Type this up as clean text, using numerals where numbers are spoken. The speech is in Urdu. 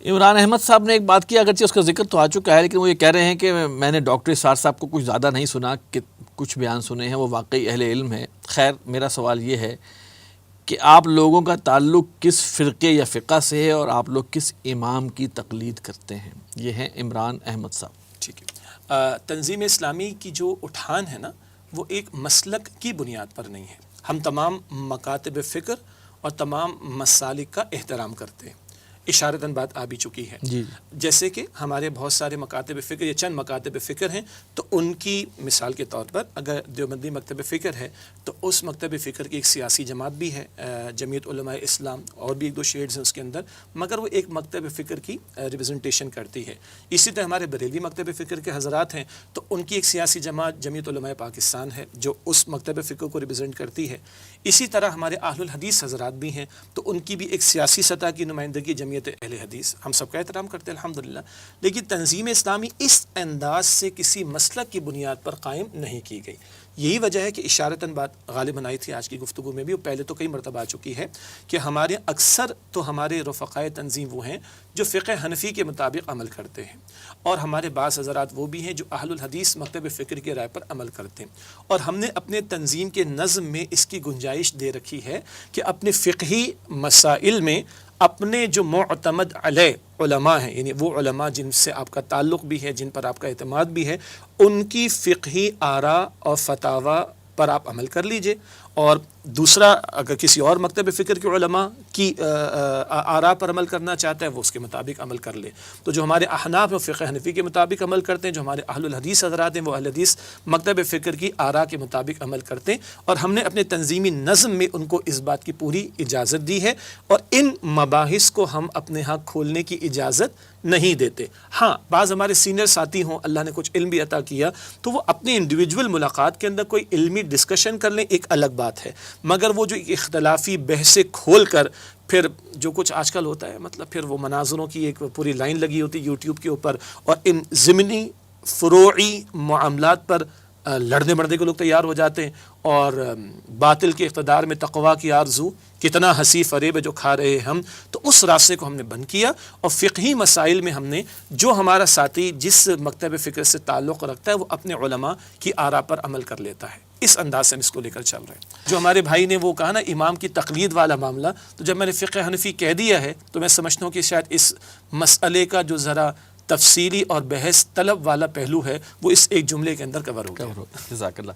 عمران احمد صاحب نے ایک بات کی، اگرچہ اس کا ذکر تو آ چکا ہے، لیکن وہ یہ کہہ رہے ہیں کہ میں نے ڈاکٹر اسرار صاحب کو کچھ زیادہ نہیں سنا، کہ کچھ بیان سنے ہیں، وہ واقعی اہل علم ہے۔ خیر، میرا سوال یہ ہے کہ آپ لوگوں کا تعلق کس فرقے یا فقہ سے ہے اور آپ لوگ کس امام کی تقلید کرتے ہیں؟ یہ ہیں عمران احمد صاحب۔ ٹھیک ہے، تنظیم اسلامی کی جو اٹھان ہے نا، وہ ایک مسلک کی بنیاد پر نہیں ہے۔ ہم تمام مکاتب فکر اور تمام مسالک کا احترام کرتے ہیں۔ اشارتاً بات آ بھی چکی ہے، جی جیسے کہ ہمارے بہت سارے مکاتب فکر یا چند مکاتب فکر ہیں، تو ان کی مثال کے طور پر اگر دیوبندی مکتب فکر ہے تو اس مکتب فکر کی ایک سیاسی جماعت بھی ہے، جمعیت علماء اسلام، اور بھی ایک دو شیڈز ہیں اس کے اندر، مگر وہ ایک مکتب فکر کی ریپرزنٹیشن کرتی ہے۔ اسی طرح ہمارے بریلوی مکتب فکر کے حضرات ہیں تو ان کی ایک سیاسی جماعت جمعیت علماء پاکستان ہے جو اس مکتب فکر کو ریپرزنٹ کرتی ہے۔ اسی طرح ہمارے اہل الحدیث حضرات بھی ہیں تو ان کی بھی ایک سیاسی سطح کی نمائندگی جمعیت اہل حدیث، ہم سب کا احترام کرتے ہیں الحمدللہ۔ لیکن تنظیم اسلامی اس انداز سے کسی مسلک کی بنیاد پر قائم نہیں کی گئی۔ یہی وجہ ہے کہ اشارتاً بات غالباً آئی تھی آج کی گفتگو میں بھی، وہ پہلے تو کئی مرتبہ آ چکی ہے، کہ ہمارے اکثر تو ہمارے رفقائے تنظیم وہ ہیں جو فقہ حنفی کے مطابق عمل کرتے ہیں، اور ہمارے بعض حضرات وہ بھی ہیں جو اہل الحدیث مکتب فکر کی رائے پر عمل کرتے ہیں۔ اور ہم نے اپنے تنظیم کے نظم میں اس کی گنجائش دے رکھی ہے کہ اپنے فقہی مسائل میں اپنے جو معتمد علیہ علماء ہیں، یعنی وہ علماء جن سے آپ کا تعلق بھی ہے، جن پر آپ کا اعتماد بھی ہے، ان کی فقہی آراء اور فتاوی پر آپ عمل کر لیجئے۔ اور دوسرا، اگر کسی اور مکتب فکر کے علماء کی آراء پر عمل کرنا چاہتا ہے وہ اس کے مطابق عمل کر لے۔ تو جو ہمارے احناف و فقہ حنفی کے مطابق عمل کرتے ہیں، جو ہمارے اہل الحدیث حضرات ہیں وہ اہل حدیث مکتب فکر کی آراء کے مطابق عمل کرتے ہیں، اور ہم نے اپنے تنظیمی نظم میں ان کو اس بات کی پوری اجازت دی ہے، اور ان مباحث کو ہم اپنے ہاں کھولنے کی اجازت نہیں دیتے۔ ہاں، بعض ہمارے سینئر ساتھی ہوں، اللہ نے کچھ علم بھی عطا کیا، تو وہ اپنی انڈیویجول ملاقات کے اندر کوئی علمی ڈسکشن کر لیں، ایک الگ بات ہے، مگر وہ جو اختلافی بحثیں کھول کر پھر جو کچھ آج کل ہوتا ہے، مطلب پھر وہ مناظروں کی ایک پوری لائن لگی ہوتی ہے یوٹیوب کے اوپر، اور ان ضمنی فروعی معاملات پر لڑنے مرنے کو لوگ تیار ہو جاتے ہیں، اور باطل کے اقتدار میں تقویٰ کی آرزو، کتنا ہنسی فریب ہے جو کھا رہے ہیں ہم، تو اس راستے کو ہم نے بند کیا، اور فقہی مسائل میں ہم نے جو ہمارا ساتھی جس مکتب فکر سے تعلق رکھتا ہے وہ اپنے علماء کی آراء پر عمل کر لیتا ہے، اس انداز سے ہم اس کو لے کر چل رہے ہیں۔ جو ہمارے بھائی نے وہ کہا نا امام کی تقلید والا معاملہ، تو جب میں نے فقہ حنفی کہہ دیا ہے تو میں سمجھتا ہوں کہ شاید اس مسئلے کا جو ذرا تفصیلی اور بحث طلب والا پہلو ہے وہ اس ایک جملے کے اندر کور ہو گیا۔ جزاک اللہ۔